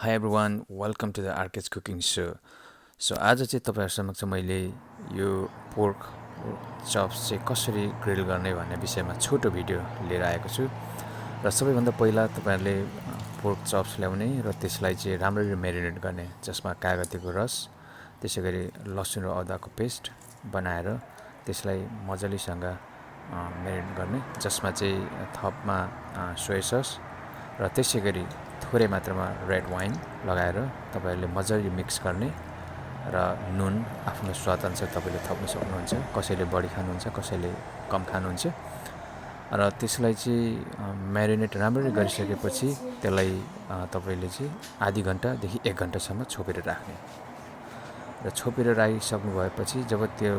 Hi everyone, welcome to the Arcade Cooking Show. So आज चाहिँ तपाईहरु समक्ष मैले यो पोर्क चप्स चाहिँ कसरी ग्रिल गर्ने भन्ने विषयमा छोटो भिडियो लिएर आएको छु। र सबैभन्दा पहिला तपाईहरुले पोर्क चप्स ल्याउने र त्यसलाई चाहिँ राम्ररी म्यारिनेट गर्ने, जसमा कागतीको रस, त्यसैगरी लसुन र अदुवाको पेस्ट बनाएर त्यसलाई मजालेसँग म्यारिनेट गर्ने, जसमा चाहिँ थपमा सोया सस र त्यसैगरी थोरै मात्रामा रेड वाइन लगाएर तपाईहरुले मजाले मिक्स गर्ने र नुन आफ्नो स्वादअनुसार तपाईले थप्न सक्नुहुन्छ। कसैले बढी खानुहुन्छ, कसैले कम खानुहुन्छ। र त्यसलाई चाहिँ म्यारिनेट राम्ररी गरिसकेपछि त्यसलाई तपाईले चाहिँ आधी घण्टादेखि 1 घण्टासम्म छोपेर राख्ने। र छोपेर राखिसक्नु भएपछि जब त्यो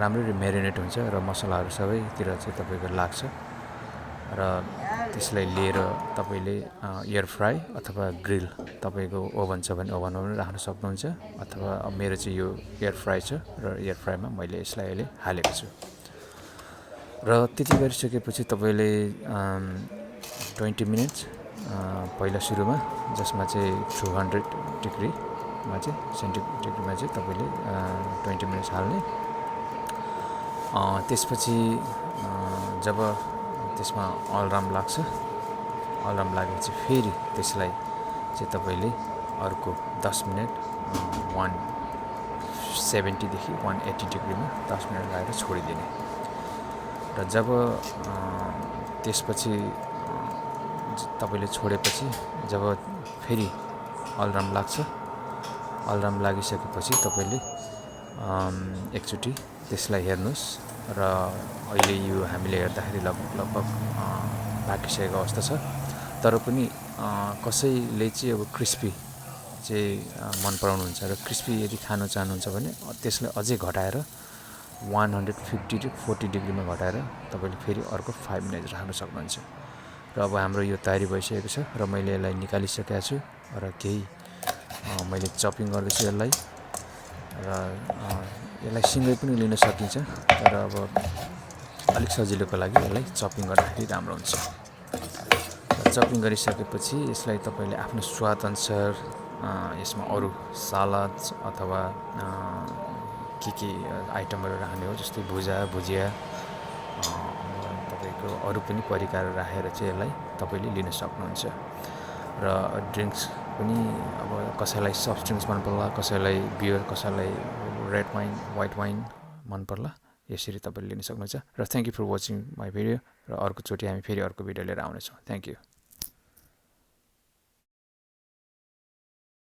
राम्ररी म्यारिनेट हुन्छ र मसलाहरु सबैतिर चाहिँ तपाईको लाग्छ र त्यसलाई लिएर तपाईले एयर फ्राई अथवा ग्रिल, तपाईको ओभन छ भने ओभनमा पनि राख्न सक्नुहुन्छ, अथवा मेरो चाहिँ यो एयर फ्राई छ र एयर फ्राईमा मैले यसलाई अहिले हालेको छु। र त्यति गरिसकेपछि तपाईले 20 मिनेट्स पहिला सुरुमा, जसमा चाहिँ 200 डिग्रीमा चाहिँ सेन्टिग्रेडमा चाहिँ तपाईले 20 मिनेट्स हाल्ने। त्यसपछि जब त्यसमा अलराम लाग्छ, अलराम लागेपछि फेरि त्यसलाई चाहिँ तपाईले अर्को 10 मिनेट 170 देखि 180 डिग्रीमा 10 मिनेट लगाएर छोडिदिने। र जब त्यसपछि तपाईले छोडेपछि जब फेरि अलराम लाग्छ, अलराम लागिसकेपछि तपाईले एकचोटी त्यसलाई हेर्नुस्। र अहिले यो हामीले हेर्दाखेरि लगभग पाकिसकेको अवस्था छ। तर पनि कसैले चाहिँ अब क्रिस्पी चाहिँ मन पराउनुहुन्छ र क्रिस्पी यदि खान चाहनुहुन्छ भने त्यसलाई अझै घटाएर 150 to 40 डिग्रीमा घटाएर तपाईले फेरि अर्को 5 मिनेट राख्न सक्नुहुन्छ। र अब हाम्रो यो तयारी भइसकेको छ र मैले यसलाई निकालिसकेको छु र केही मैले चपिङ गर्दैछु यसलाई। र यसलाई सिँगै पनि लिन सकिन्छ, तर अब अलिक सजिलोको लागि यसलाई चपिङ गर्दाखेरि राम्रो हुन्छ। चपिङ गरिसकेपछि यसलाई तपाईले आफ्नो स्वादअनुसार यसमा अरु सलाद अथवा के आइटमहरु राख्ने हो, जस्तै भुजिया तपाईको अरु पनि परिकार राखेर चाहिँ यसलाई तपाईले लिन सक्नुहुन्छ। र ड्रिंक्स पनि अब कसैलाई सफ्ट ड्रिंक्स मन पर्ला, कसैलाई बियर, कसैलाई रेड वाइन, व्हाइट वाइन मन पर्ला, यसरी तपाईले लिन सक्नुहुन्छ। र thank you for watching my video. र अर्को चोटी हामी फेरि अर्को भिडियो लिएर आउने छौं। Thank you.